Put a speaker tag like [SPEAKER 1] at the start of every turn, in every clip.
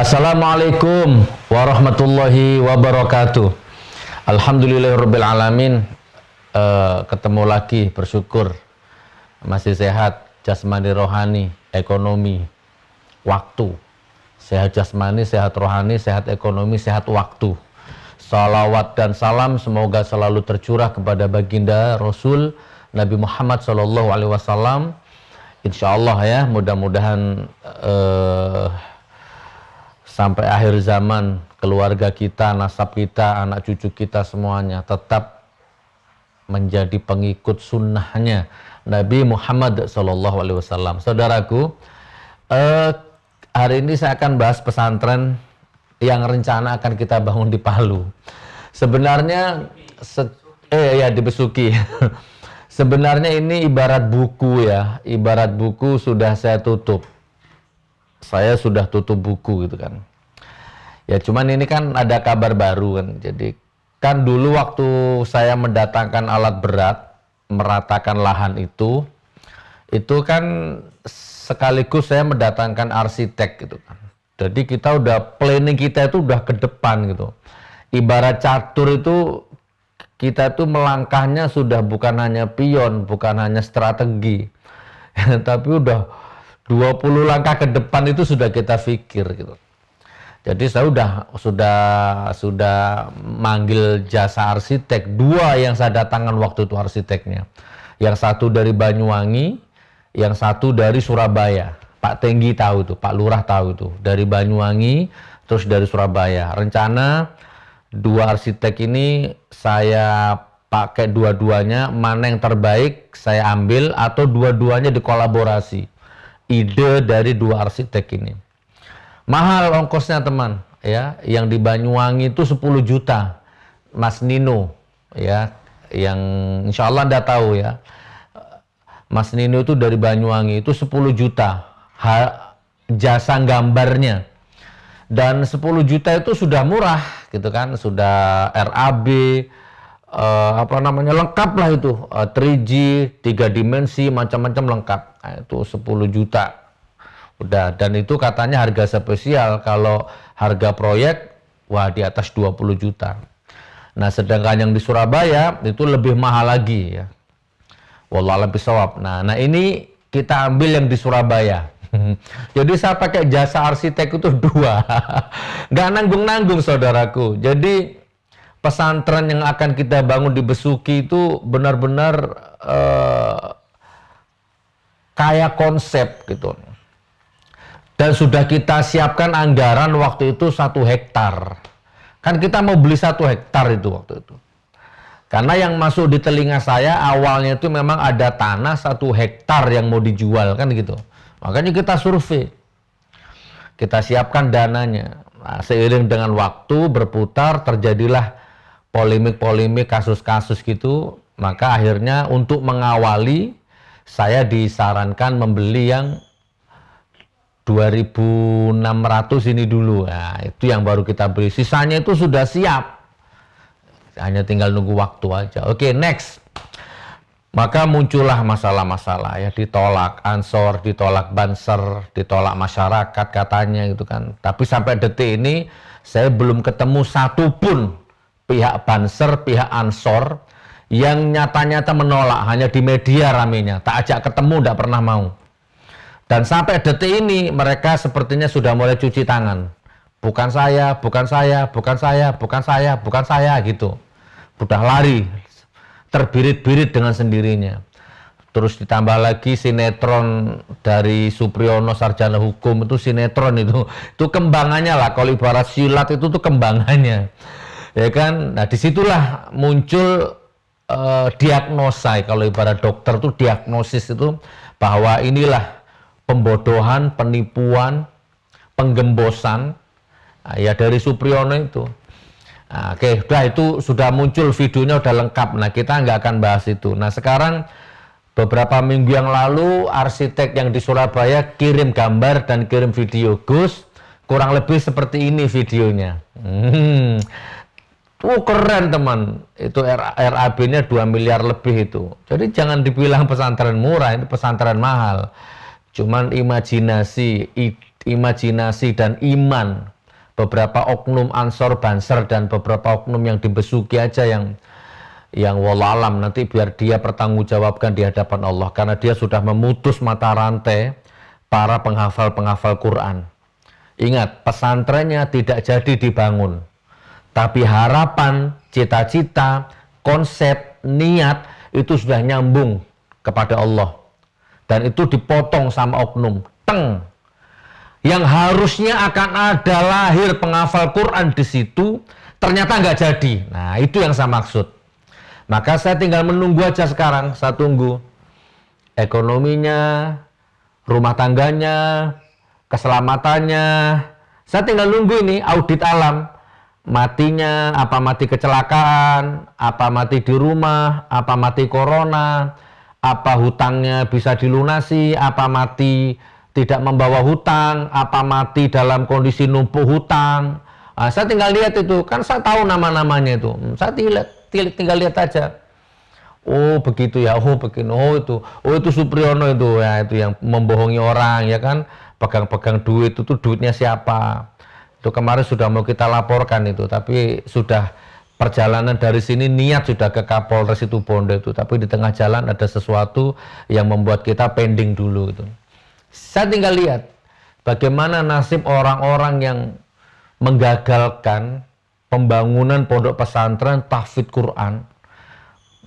[SPEAKER 1] Assalamualaikum warahmatullahi wabarakatuh. Alhamdulillahirabbil alamin. Ketemu lagi, bersyukur masih sehat jasmani, rohani, ekonomi, waktu. Sehat jasmani, sehat rohani, sehat ekonomi, sehat waktu. Salawat dan salam semoga selalu tercurah kepada baginda Rasul Nabi Muhammad SAW. Insyaallah ya, mudah-mudahan sampai akhir zaman keluarga kita, nasab kita, anak cucu kita semuanya tetap menjadi pengikut sunnahnya Nabi Muhammad SAW. Saudaraku, hari ini saya akan bahas pesantren yang rencana akan kita bangun di Palu. Sebenarnya di Besuki. Sebenarnya ini ibarat buku ya, ibarat buku sudah saya tutup. Saya sudah tutup buku gitu kan. Ya cuman ini kan ada kabar baru kan. Jadi kan dulu waktu saya mendatangkan alat berat, meratakan lahan itu kan sekaligus saya mendatangkan arsitek gitu kan. Jadi kita udah planning kita itu udah ke depan gitu. Ibarat catur itu kita tuh melangkahnya sudah bukan hanya pion, bukan hanya strategi. Tapi udah 20 langkah ke depan itu sudah kita pikir gitu. Jadi saya sudah manggil jasa arsitek, 2 yang saya datangkan waktu itu arsiteknya. Yang satu dari Banyuwangi, yang satu dari Surabaya. Pak Tenggi tahu tuh, Pak Lurah tahu tuh, dari Banyuwangi terus dari Surabaya. Rencana 2 arsitek ini saya pakai dua-duanya, mana yang terbaik saya ambil atau dua-duanya dikolaborasi. Ide dari 2 arsitek ini. Mahal ongkosnya teman, ya. Yang di Banyuwangi itu 10 juta. Mas Nino, ya, yang insya Allah Anda tahu ya. Mas Nino itu dari Banyuwangi itu 10 juta. Jasa gambarnya. Dan 10 juta itu sudah murah, gitu kan. Sudah RAB, lengkap lah itu. 3G, 3 dimensi, macam-macam lengkap. Nah, itu 10 juta. Udah, dan itu katanya harga spesial. Kalau harga proyek, wah di atas 20 juta. Nah, sedangkan yang di Surabaya itu lebih mahal lagi ya. Wallahualam bishawab. Nah, ini kita ambil yang di Surabaya. Jadi saya pakai jasa arsitek itu 2. Nggak nanggung-nanggung saudaraku. Jadi pesantren yang akan kita bangun di Besuki itu benar-benar kayak konsep gitu. Dan sudah kita siapkan anggaran waktu itu 1 hektar. Kan kita mau beli 1 hektar itu waktu itu. Karena yang masuk di telinga saya awalnya itu memang ada tanah 1 hektar yang mau dijual kan gitu. Makanya kita survei. Kita siapkan dananya. Nah, seiring dengan waktu berputar terjadilah polemik-polemik, kasus-kasus gitu. Maka akhirnya untuk mengawali saya disarankan membeli yang 2.600 ini dulu. Nah, itu yang baru kita beli. Sisanya itu sudah siap. Hanya tinggal nunggu waktu aja. Oke, next. Maka muncullah masalah-masalah ya, ditolak ansor, ditolak banser, ditolak masyarakat katanya gitu kan. Tapi sampai detik ini saya belum ketemu satupun pihak banser, pihak ansor yang nyata-nyata menolak. Hanya di media ramenya. Tak ajak ketemu, tidak pernah mau. Dan sampai detik ini mereka sepertinya sudah mulai cuci tangan. Bukan saya, bukan saya, bukan saya, bukan saya, bukan saya gitu. Udah lari, terbirit-birit dengan sendirinya. Terus ditambah lagi sinetron dari Supriyono Sarjana Hukum, itu sinetron itu kembangannya lah. Kalau ibarat silat itu tuh kembangannya, ya kan. Nah disitulah muncul diagnosa. Kalau ibarat dokter tuh diagnosis itu bahwa inilah pembodohan, penipuan, penggembosan, nah, ya dari Supriyono itu. Nah, oke, udah itu sudah muncul videonya, udah lengkap. Nah, kita nggak akan bahas itu. Nah, sekarang beberapa minggu yang lalu arsitek yang di Surabaya kirim gambar dan kirim video. Gus, kurang lebih seperti ini videonya. Keren teman. Itu RAB-nya 2 miliar lebih itu. Jadi jangan dibilang pesantren murah, ini pesantren mahal. Cuman imajinasi, imajinasi dan iman beberapa oknum Ansor Banser dan beberapa oknum yang dibesuki aja yang wallahualam nanti biar dia pertanggungjawabkan di hadapan Allah karena dia sudah memutus mata rantai para penghafal-penghafal Quran. Ingat, pesantrennya tidak jadi dibangun, tapi harapan, cita-cita, konsep, niat itu sudah nyambung kepada Allah dan itu dipotong sama oknum. Teng, yang harusnya akan ada lahir penghafal Quran di situ ternyata nggak jadi. Nah, itu yang saya maksud. Maka saya tinggal menunggu aja sekarang. Saya tunggu ekonominya, rumah tangganya, keselamatannya. Saya tinggal nunggu ini audit alam. Matinya, apa mati kecelakaan, apa mati di rumah, apa mati corona, apa hutangnya bisa dilunasi, apa mati tidak membawa hutang, apa mati dalam kondisi numpuk hutang. Nah, saya tinggal lihat itu, kan saya tahu nama-namanya itu. Saya tinggal lihat aja. Oh begitu ya, oh begini, oh itu Supriyono itu ya, itu yang membohongi orang ya kan, pegang-pegang duit itu duitnya siapa? Itu kemarin sudah mau kita laporkan itu, tapi sudah perjalanan dari sini niat sudah ke Kapolres itu Bondo itu, tapi di tengah jalan ada sesuatu yang membuat kita pending dulu itu. Saya tinggal lihat bagaimana nasib orang-orang yang menggagalkan pembangunan pondok pesantren tahfidz Quran,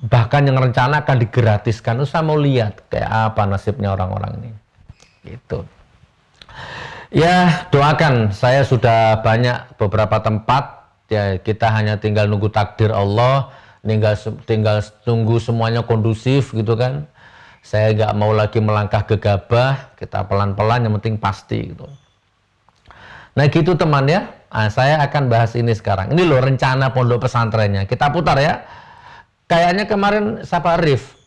[SPEAKER 1] bahkan yang rencana akan digratiskan. Itu saya mau lihat kayak apa nasibnya orang-orang ini gitu. Ya doakan, saya sudah banyak beberapa tempat ya, kita hanya tinggal nunggu takdir Allah, tinggal tunggu semuanya kondusif gitu kan. Saya nggak mau lagi melangkah gegabah, kita pelan-pelan yang penting pasti gitu. Nah gitu teman ya. Nah, saya akan bahas ini sekarang. Ini loh rencana pondok pesantrennya. Kita putar ya. Kayaknya kemarin siapa Rif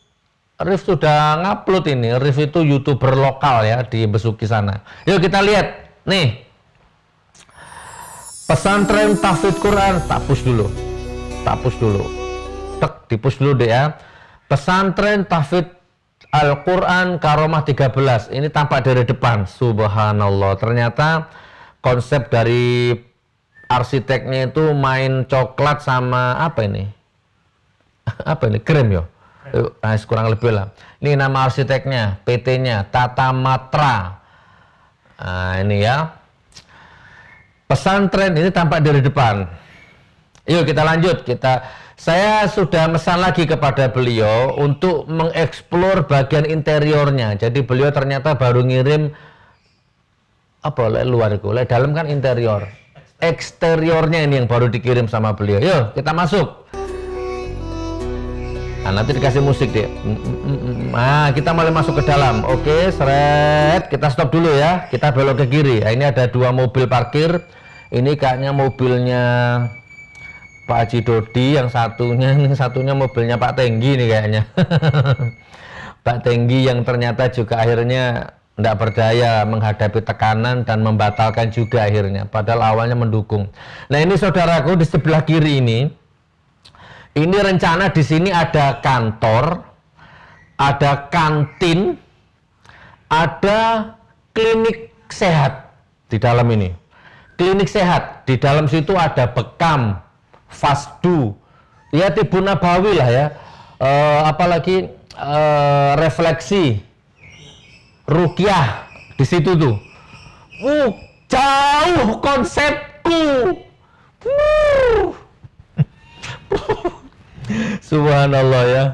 [SPEAKER 1] sudah ngupload ini. Rif itu YouTuber lokal ya di Besuki sana. Yuk kita lihat. Nih. Pesantren tahfidz Quran. Tak push dulu. Tek, di-push dulu deh ya. Pesantren tahfidz Al-Quran Karomah 13. Ini tampak dari depan. Subhanallah. Ternyata konsep dari arsiteknya itu main coklat sama apa ini? Apa ini? Krem ya? Nah, kurang lebih lah. Ini nama arsiteknya, PT-nya Tata Matra. Nah, ini ya. Pesantren ini tampak dari depan. Yuk kita lanjut. Saya sudah mesan lagi kepada beliau untuk mengeksplor bagian interiornya. Jadi beliau ternyata baru ngirim apa luar itu, dalam kan interior. Eksteriornya ini yang baru dikirim sama beliau. Yuk kita masuk. Nah, nanti dikasih musik deh. Nah kita mulai masuk ke dalam. Oke, seret. Kita stop dulu ya. Kita belok ke kiri. Nah, ini ada dua mobil parkir. Ini kayaknya mobilnya Pak Haji Dodi. Yang satunya mobilnya Pak Tenggi nih kayaknya. Pak Tenggi yang ternyata juga akhirnya tidak berdaya menghadapi tekanan dan membatalkan juga akhirnya. Padahal awalnya mendukung. Nah ini saudaraku di sebelah kiri ini rencana di sini ada kantor, ada kantin, ada klinik sehat di dalam ini. Klinik sehat di dalam situ ada bekam, fasdu, ya Tibu Nabawi lah ya. Apalagi refleksi. Rukyah di situ tuh. Jauh konsepku. Subhanallah ya.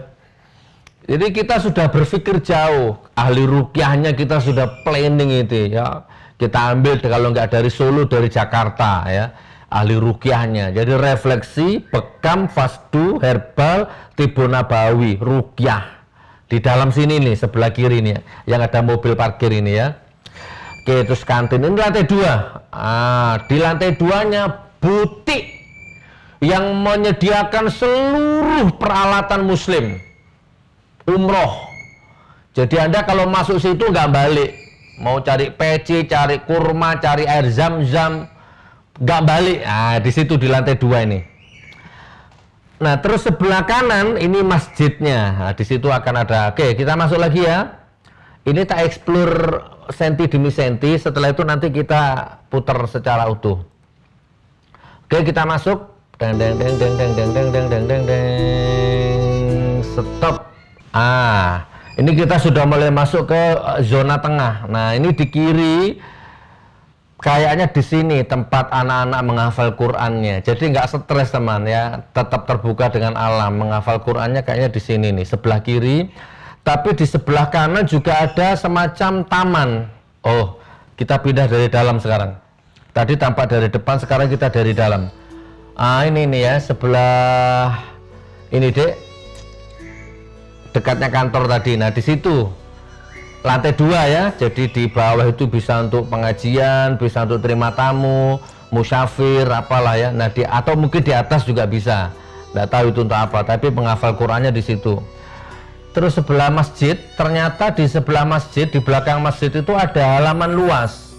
[SPEAKER 1] Jadi kita sudah berpikir jauh. Ahli rukyahnya kita sudah planning itu ya. Kita ambil kalau nggak dari Solo, dari Jakarta ya. Ahli rukyahnya. Jadi refleksi, bekam, fasdu, herbal, Tibu Nabawi, rukyah. Di dalam sini nih, sebelah kiri nih, yang ada mobil parkir ini ya. Oke, terus kantin ini lantai 2. Di lantai 2-nya butik yang menyediakan seluruh peralatan muslim umroh. Jadi Anda kalau masuk situ nggak balik, mau cari peci, cari kurma, cari air zam-zam, nggak balik. Di situ di lantai 2 ini. Nah, terus sebelah kanan ini masjidnya. Nah, di situ akan ada. Oke, kita masuk lagi ya. Ini tak explore senti demi senti. Setelah itu nanti kita putar secara utuh. Oke, kita masuk. Deng deng deng deng deng deng deng deng deng deng deng. Stop. Ini kita sudah mulai masuk ke zona tengah. Nah, ini di kiri kayaknya di sini tempat anak-anak menghafal Qur'annya. Jadi nggak stres teman ya, tetap terbuka dengan alam. Menghafal Qur'annya kayaknya di sini nih, sebelah kiri. Tapi di sebelah kanan juga ada semacam taman. Oh, kita pindah dari dalam sekarang. Tadi tampak dari depan, sekarang kita dari dalam. Ini nih ya, sebelah ini dek, dekatnya kantor tadi. Nah, di situ lantai 2 ya, jadi di bawah itu bisa untuk pengajian, bisa untuk terima tamu, musyafir, apalah ya. Nah, atau mungkin di atas juga bisa, nggak tahu itu untuk apa, tapi penghafal Qur'annya di situ. Terus sebelah masjid, ternyata di sebelah masjid, di belakang masjid itu ada halaman luas.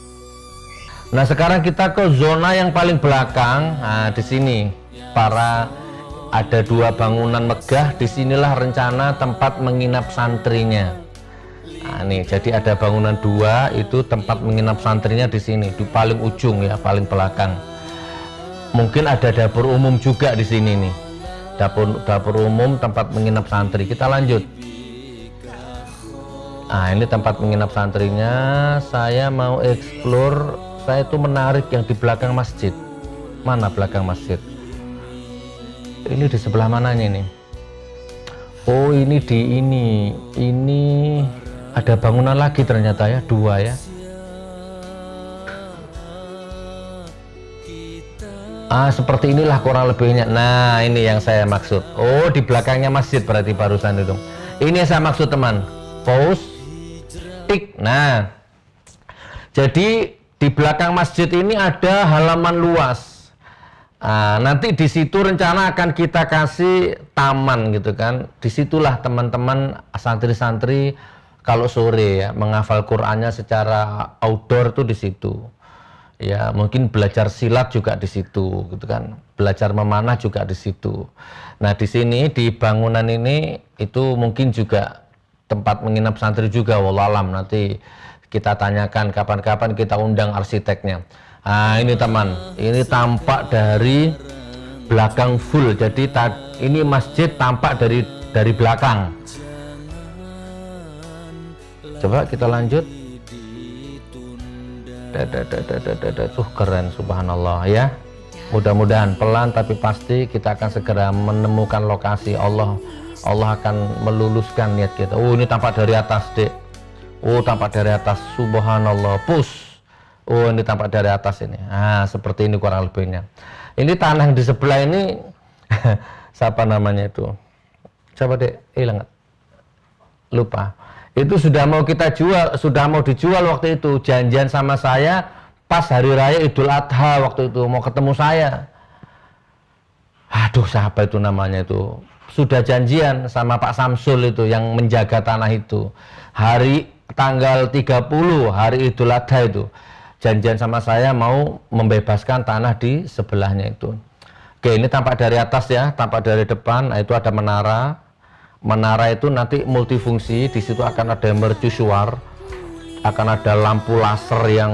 [SPEAKER 1] Nah, sekarang kita ke zona yang paling belakang. Nah, di sini ada 2 bangunan megah. Disinilah rencana tempat menginap santrinya. Nah, nih, jadi ada bangunan 2 itu tempat menginap santrinya di sini, di paling ujung ya, paling belakang. Mungkin ada dapur umum juga di sini nih. Dapur umum tempat menginap santri. Kita lanjut. Nah, ini tempat menginap santrinya. Saya mau explore. Saya itu menarik yang di belakang masjid. Mana belakang masjid? Ini di sebelah mananya ini? Oh, ini di ini. Ini ada bangunan lagi ternyata ya, 2 ya. Seperti inilah kurang lebihnya. Nah, ini yang saya maksud. Oh, di belakangnya masjid berarti barusan itu. Ini yang saya maksud teman. Pause. Tik. Nah, jadi di belakang masjid ini ada halaman luas. Nanti di situ rencana akan kita kasih taman gitu kan. Disitulah teman-teman santri-santri kalau sore ya menghafal Qur'annya secara outdoor tuh di situ. Ya, mungkin belajar silat juga di situ gitu kan. Belajar memanah juga di situ. Nah, di sini di bangunan ini itu mungkin juga tempat menginap santri juga, wallahualam. Nanti kita tanyakan kapan-kapan kita undang arsiteknya. Ini teman, ini tampak dari belakang full. Jadi ini masjid tampak dari belakang. Coba kita lanjut. Tuh keren, subhanallah ya. Mudah-mudahan pelan tapi pasti kita akan segera menemukan lokasi. Allah akan meluluskan niat kita. Oh, ini tampak dari atas dek. Oh, tampak dari atas, subhanallah. Push. Oh, ini tampak dari atas ini. Seperti ini kurang lebihnya. Ini tanah yang di sebelah ini siapa namanya itu? Siapa dek? Hilang. Lupa. Itu sudah mau kita jual, sudah mau dijual waktu itu. Janjian sama saya pas hari raya Idul Adha waktu itu mau ketemu saya. Aduh, siapa itu namanya itu? Sudah janjian sama Pak Samsul itu yang menjaga tanah itu. Tanggal 30 hari Idul Adha itu janjian sama saya mau membebaskan tanah di sebelahnya itu. Oke, ini tampak dari atas ya, tampak dari depan. Nah, itu ada menara. Menara itu nanti multifungsi. Di situ akan ada mercusuar, akan ada lampu laser yang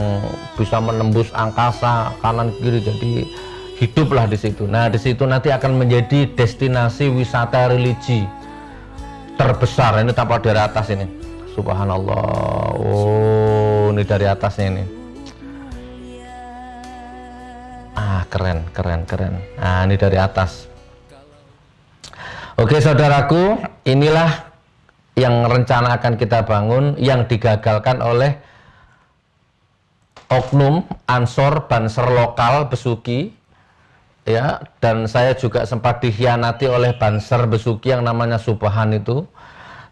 [SPEAKER 1] bisa menembus angkasa kanan kiri. Jadi hiduplah di situ. Nah, di situ nanti akan menjadi destinasi wisata religi terbesar. Ini tampak dari atas ini. Subhanallah. Oh, ini dari atasnya ini. Keren. Ini dari atas. Oke, saudaraku, inilah yang rencana akan kita bangun, yang digagalkan oleh oknum Ansor Banser lokal Besuki ya, dan saya juga sempat dikhianati oleh Banser Besuki yang namanya Subhan itu.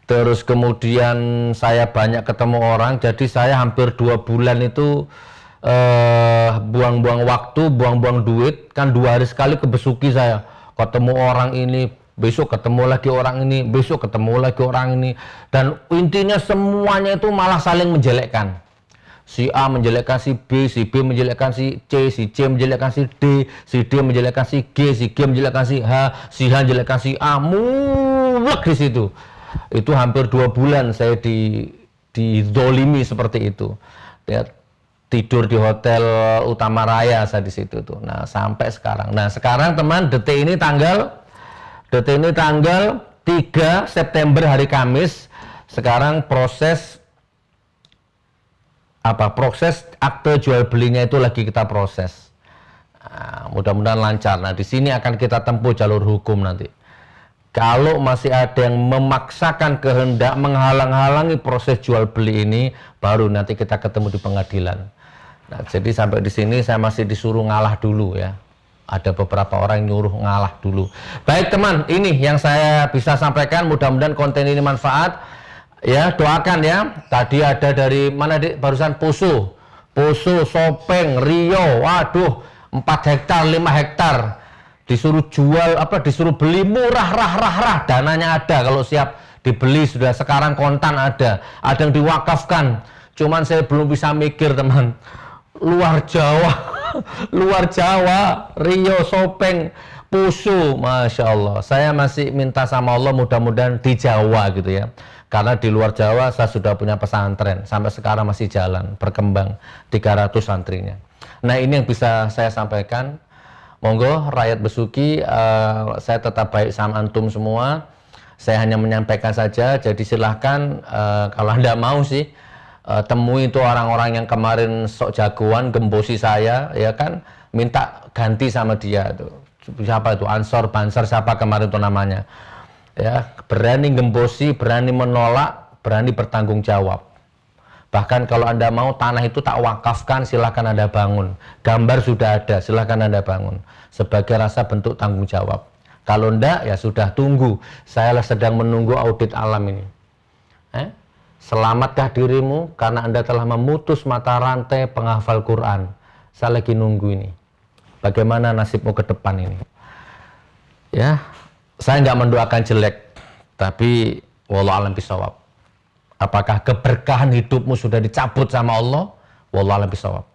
[SPEAKER 1] Terus kemudian saya banyak ketemu orang, jadi saya hampir 2 bulan itu buang-buang waktu, buang-buang duit, kan 2 hari sekali ke Besuki saya. Ketemu orang ini, besok ketemu lagi orang ini, besok ketemu lagi orang ini. Dan intinya semuanya itu malah saling menjelekkan. Si A menjelekkan si B menjelekkan si C menjelekkan si D menjelekkan si G menjelekkan si H menjelekkan si A, mulek di situ. Itu hampir 2 bulan saya didolimi seperti itu. Ya, tidur di hotel Utama Raya saya di situ tuh. Nah, sampai sekarang. Nah, sekarang teman, detik ini tanggal 3 September hari Kamis. Sekarang proses akte jual belinya itu lagi kita proses. Nah, mudah-mudahan lancar. Nah, di sini akan kita tempuh jalur hukum nanti. Kalau masih ada yang memaksakan kehendak menghalang-halangi proses jual beli ini, baru nanti kita ketemu di pengadilan. Nah, jadi sampai di sini saya masih disuruh ngalah dulu ya. Ada beberapa orang yang nyuruh ngalah dulu. Baik teman, ini yang saya bisa sampaikan. Mudah-mudahan konten ini manfaat. Ya, doakan ya. Tadi ada dari mana barusan Poso, Sopeng, Rio. Waduh, 4 hektar, 5 hektar. Disuruh jual disuruh beli murah, rah, dananya ada, kalau siap dibeli sudah, sekarang kontan ada yang diwakafkan. Cuman saya belum bisa mikir teman, luar Jawa, Rio, Sopeng, Poso, Masya Allah. Saya masih minta sama Allah mudah-mudahan di Jawa gitu ya, karena di luar Jawa saya sudah punya pesantren, sampai sekarang masih jalan, berkembang, 300 santrinya. Nah, ini yang bisa saya sampaikan. Monggo rakyat Besuki, saya tetap baik sama antum semua. Saya hanya menyampaikan saja. Jadi silahkan kalau Anda mau sih temui itu orang-orang yang kemarin sok jagoan gembosi saya, ya kan, minta ganti sama dia tuh. Siapa itu? Ansor, Banser, siapa kemarin itu namanya? Ya, berani gembosi, berani menolak, berani bertanggung jawab. Bahkan kalau Anda mau tanah itu tak wakafkan, silahkan Anda bangun. Gambar sudah ada, silahkan Anda bangun. Sebagai rasa bentuk tanggung jawab. Kalau enggak, ya sudah tunggu. Saya sedang menunggu audit alam ini. Selamatkah dirimu karena Anda telah memutus mata rantai penghafal Quran. Saya lagi nunggu ini. Bagaimana nasibmu ke depan ini? Ya, saya nggak mendoakan jelek. Tapi, wallahu a'lam bishawab. Apakah keberkahan hidupmu sudah dicabut sama Allah? Wallahu a'lam bishawab.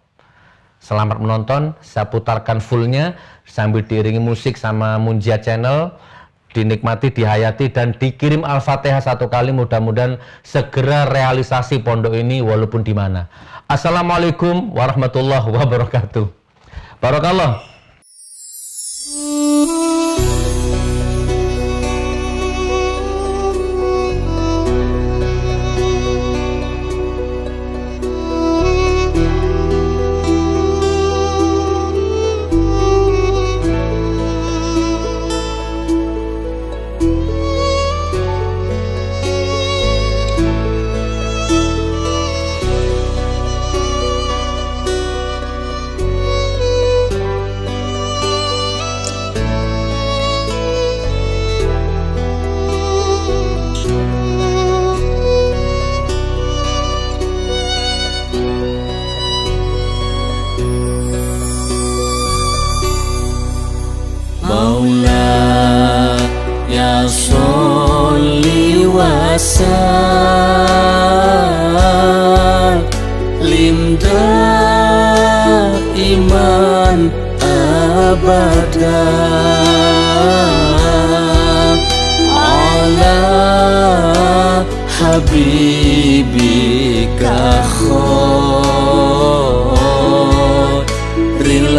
[SPEAKER 1] Selamat menonton, saya putarkan fullnya sambil diiringi musik sama Munjia Channel. Dinikmati, dihayati, dan dikirim Al-Fatihah 1 kali. Mudah-mudahan segera realisasi pondok ini walaupun di mana. Assalamualaikum warahmatullahi wabarakatuh. Barakallah. Sholli wa sallim daiman abada ala habibika khairil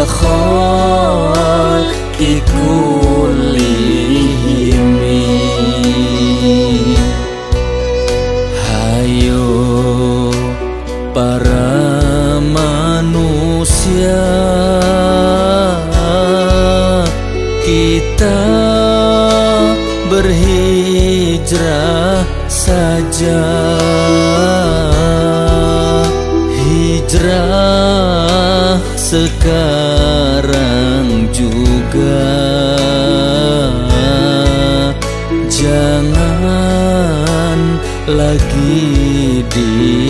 [SPEAKER 1] khalqi kullihim. Hayo para manusia, kita berhijrah saja. Hijrah sekarang juga, jangan lagi di